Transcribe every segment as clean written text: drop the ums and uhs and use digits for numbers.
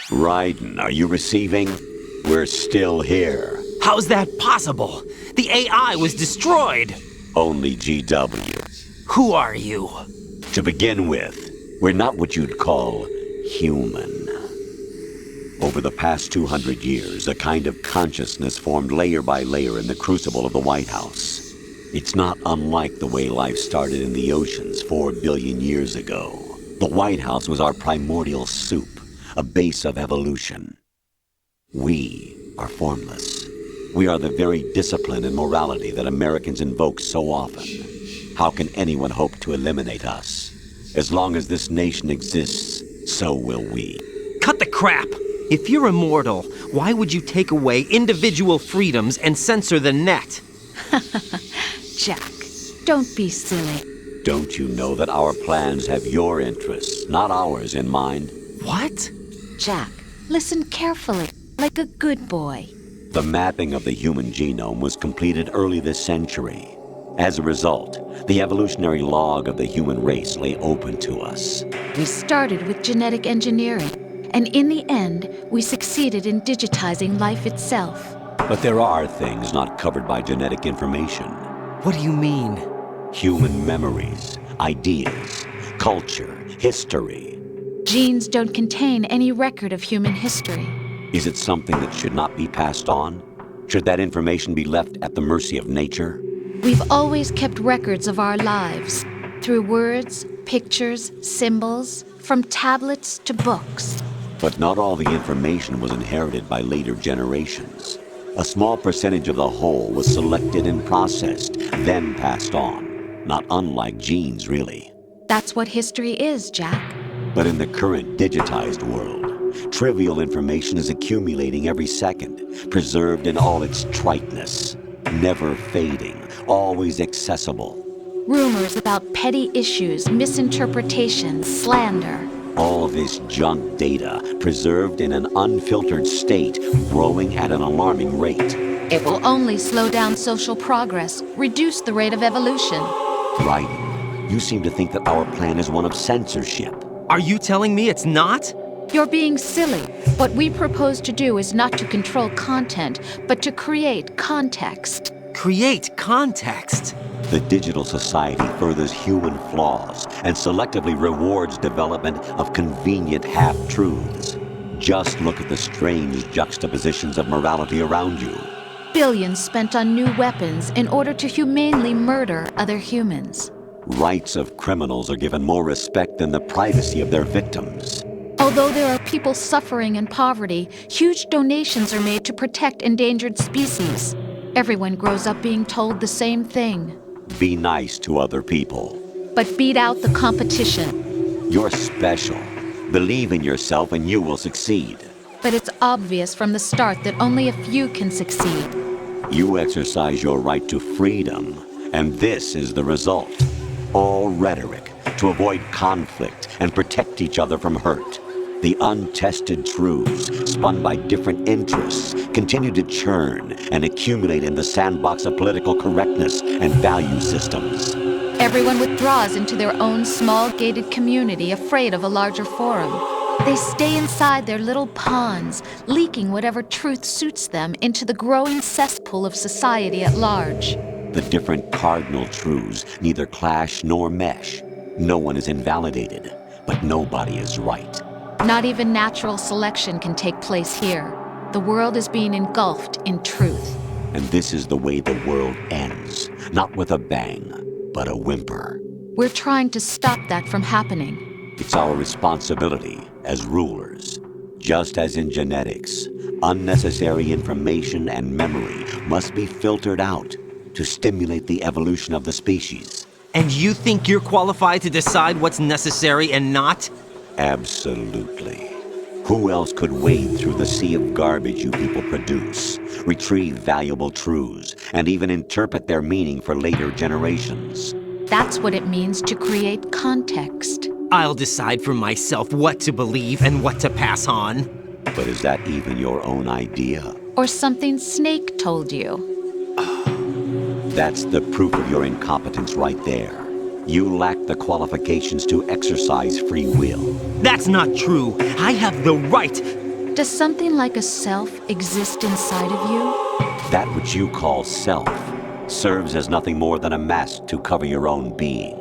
Raiden, are you receiving? We're still here. How's that possible? The AI was destroyed. Only GW. Who are you? To begin with, we're not what you'd call human. Over the past 200 years, a kind of consciousness formed layer by layer in the crucible of the White House. It's not unlike the way life started in the oceans 4 billion years ago. The White House was our primordial soup, a base of evolution. We are formless. We are the very discipline and morality that Americans invoke so often. How can anyone hope to eliminate us? As long as this nation exists, so will we. Cut the crap! If you're immortal, why would you take away individual freedoms and censor the net? Jack, don't be silly. Don't you know that our plans have your interests, not ours, in mind? What? Jack, listen carefully, like a good boy. The mapping of the human genome was completed early this century. As a result, the evolutionary log of the human race lay open to us. We started with genetic engineering, and in the end, we succeeded in digitizing life itself. But there are things not covered by genetic information. What do you mean? Human memories, ideas, culture, history. Genes don't contain any record of human history. Is it something that should not be passed on? Should that information be left at the mercy of nature? We've always kept records of our lives, through words, pictures, symbols, from tablets to books. But not all the information was inherited by later generations. A small percentage of the whole was selected and processed, then passed on. Not unlike genes, really. That's what history is, Jack. But in the current digitized world, trivial information is accumulating every second, preserved in all its triteness, never fading, always accessible. Rumors about petty issues, misinterpretations, slander. All this junk data, preserved in an unfiltered state, growing at an alarming rate. It will only slow down social progress, reduce the rate of evolution. Raiden, you seem to think that our plan is one of censorship. Are you telling me it's not? You're being silly. What we propose to do is not to control content, but to create context. Create context? The digital society furthers human flaws and selectively rewards development of convenient half-truths. Just look at the strange juxtapositions of morality around you. Billions spent on new weapons in order to humanely murder other humans. Rights of criminals are given more respect than the privacy of their victims. Although there are people suffering in poverty, huge donations are made to protect endangered species. Everyone grows up being told the same thing. Be nice to other people. But beat out the competition. You're special. Believe in yourself and you will succeed. But it's obvious from the start that only a few can succeed. You exercise your right to freedom, and this is the result. All rhetoric to avoid conflict and protect each other from hurt. The untested truths, spun by different interests, continue to churn and accumulate in the sandbox of political correctness and value systems. Everyone withdraws into their own small gated community, afraid of a larger forum. They stay inside their little ponds, leaking whatever truth suits them into the growing cesspool of society at large. The different cardinal truths neither clash nor mesh. No one is invalidated, but nobody is right. Not even natural selection can take place here. The world is being engulfed in truth. And this is the way the world ends, not with a bang, but a whimper. We're trying to stop that from happening. It's our responsibility as rulers. Just as in genetics, unnecessary information and memory must be filtered out to stimulate the evolution of the species. And you think you're qualified to decide what's necessary and not? Absolutely. Who else could wade through the sea of garbage you people produce, retrieve valuable truths, and even interpret their meaning for later generations? That's what it means to create context. I'll decide for myself what to believe and what to pass on. But is that even your own idea? Or something Snake told you? That's the proof of your incompetence right there. You lack the qualifications to exercise free will. That's not true. I have the right. Does something like a self exist inside of you? That which you call self serves as nothing more than a mask to cover your own being.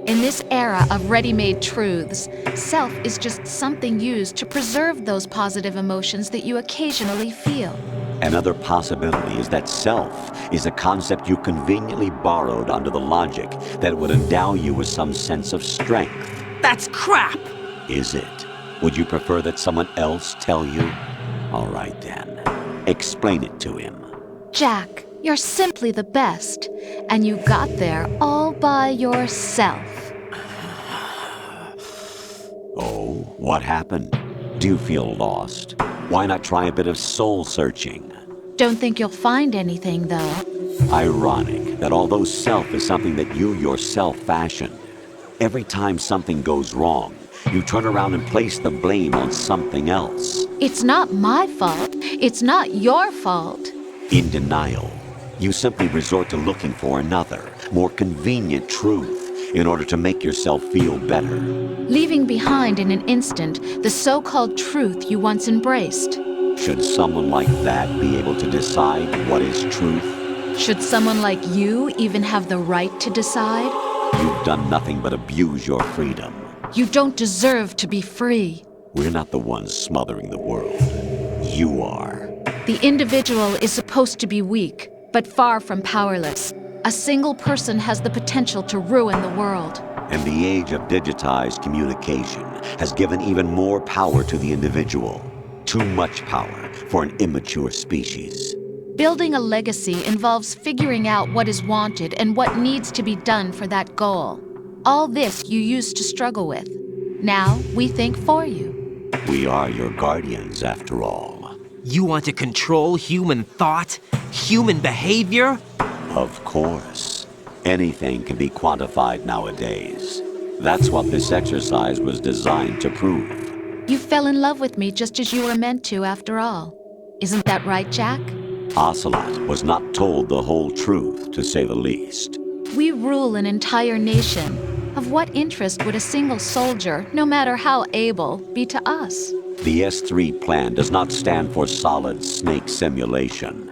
In this era of ready-made truths, self is just something used to preserve those positive emotions that you occasionally feel. Another possibility is that self is a concept you conveniently borrowed under the logic that it would endow you with some sense of strength. That's crap! Is it? Would you prefer that someone else tell you? All right then. Explain it to him. Jack, you're simply the best, and you got there all by yourself. Oh, what happened? Do you feel lost? Why not try a bit of soul searching? Don't think you'll find anything, though. Ironic that although self is something that you yourself fashioned, every time something goes wrong, you turn around and place the blame on something else. It's not my fault. It's not your fault. In denial, you simply resort to looking for another, more convenient truth in order to make yourself feel better. Leaving behind in an instant the so-called truth you once embraced. Should someone like that be able to decide what is truth? Should someone like you even have the right to decide? You've done nothing but abuse your freedom. You don't deserve to be free. We're not the ones smothering the world. You are. The individual is supposed to be weak, but far from powerless. A single person has the potential to ruin the world. And the age of digitized communication has given even more power to the individual. Too much power for an immature species. Building a legacy involves figuring out what is wanted and what needs to be done for that goal. All this you used to struggle with. Now we think for you. We are your guardians, after all. You want to control human thought? Human behavior? Of course. Anything can be quantified nowadays. That's what this exercise was designed to prove. You fell in love with me just as you were meant to, after all. Isn't that right, Jack? Ocelot was not told the whole truth, to say the least. We rule an entire nation. Of what interest would a single soldier, no matter how able, be to us? The S3 plan does not stand for solid snake simulation.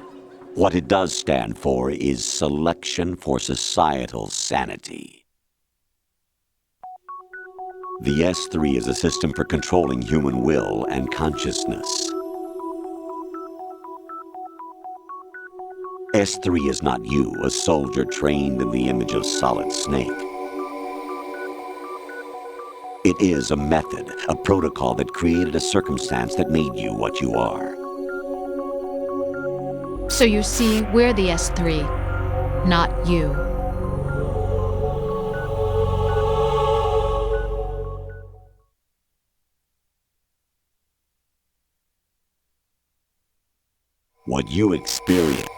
What it does stand for is selection for societal sanity. The S3 is a system for controlling human will and consciousness. S3 is not you, a soldier trained in the image of Solid Snake. It is a method, a protocol that created a circumstance that made you what you are. So you see, we're the S3, not you. What you experienced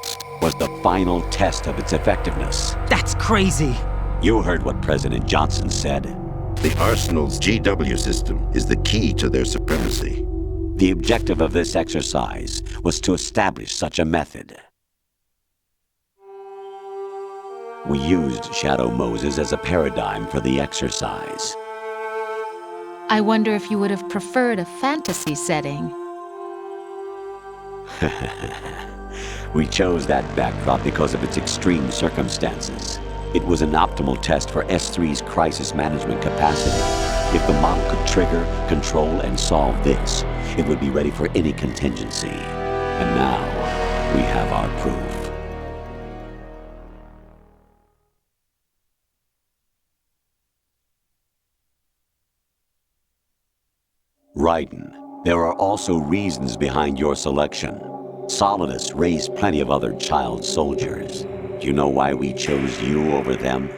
was the final test of its effectiveness. That's crazy. You heard what President Johnson said. The Arsenal's GW system is the key to their supremacy. The objective of this exercise was to establish such a method. We used Shadow Moses as a paradigm for the exercise. I wonder if you would have preferred a fantasy setting. We chose that backdrop because of its extreme circumstances. It was an optimal test for S3's crisis management capacity. If the model could trigger, control, and solve this, it would be ready for any contingency. And now, we have our proof. Raiden, there are also reasons behind your selection. Solidus raised plenty of other child soldiers. Do you know why we chose you over them?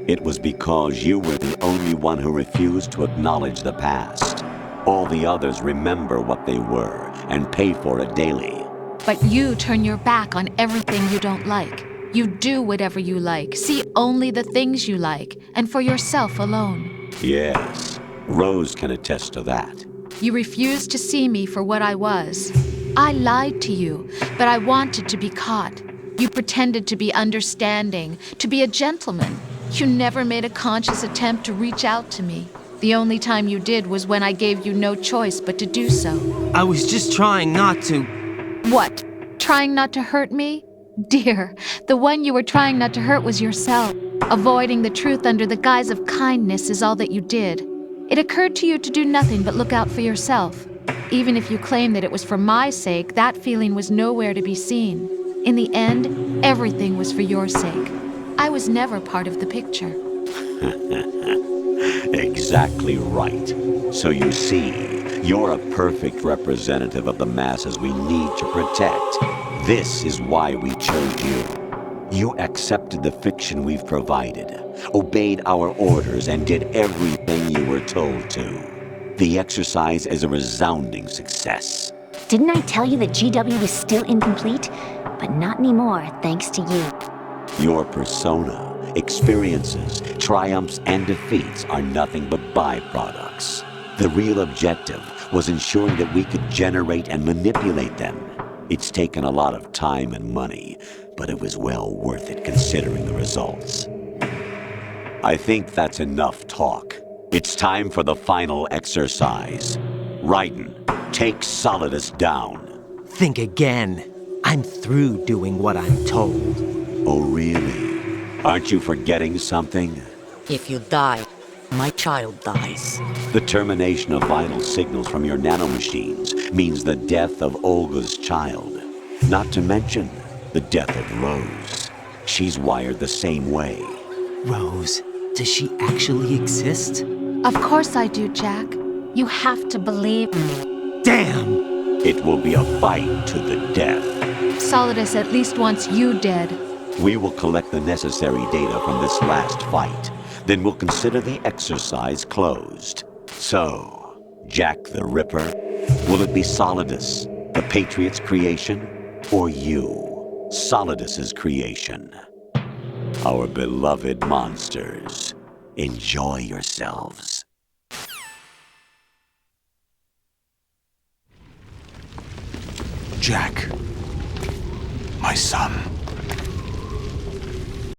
It was because you were the only one who refused to acknowledge the past. All the others remember what they were and pay for it daily. But you turn your back on everything you don't like. You do whatever you like, see only the things you like, and for yourself alone. Yes, Rose can attest to that. You refused to see me for what I was. I lied to you, but I wanted to be caught. You pretended to be understanding, to be a gentleman. You never made a conscious attempt to reach out to me. The only time you did was when I gave you no choice but to do so. I was just trying not to. What? Trying not to hurt me? Dear, the one you were trying not to hurt was yourself. Avoiding the truth under the guise of kindness is all that you did. It occurred to you to do nothing but look out for yourself. Even if you claim that it was for my sake, that feeling was nowhere to be seen. In the end, everything was for your sake. I was never part of the picture. Exactly right. So you see, you're a perfect representative of the masses we need to protect. This is why we chose you. You accepted the fiction we've provided, obeyed our orders, and did everything you were told to. The exercise is a resounding success. Didn't I tell you that GW was still incomplete? But not anymore, thanks to you. Your persona, experiences, triumphs, and defeats are nothing but byproducts. The real objective was ensuring that we could generate and manipulate them. It's taken a lot of time and money, but it was well worth it considering the results. I think that's enough talk. It's time for the final exercise. Raiden, take Solidus down. Think again. I'm through doing what I'm told. Oh, really? Aren't you forgetting something? If you die, my child dies. The termination of vital signals from your nanomachines means the death of Olga's child. Not to mention the death of Rose. She's wired the same way. Rose, does she actually exist? Of course I do, Jack. You have to believe me. Damn! It will be a fight to the death. Solidus at least wants you dead. We will collect the necessary data from this last fight. Then we'll consider the exercise closed. So, Jack the Ripper, will it be Solidus, the Patriot's creation, or you, Solidus's creation? Our beloved monsters, enjoy yourselves. Jack, my son.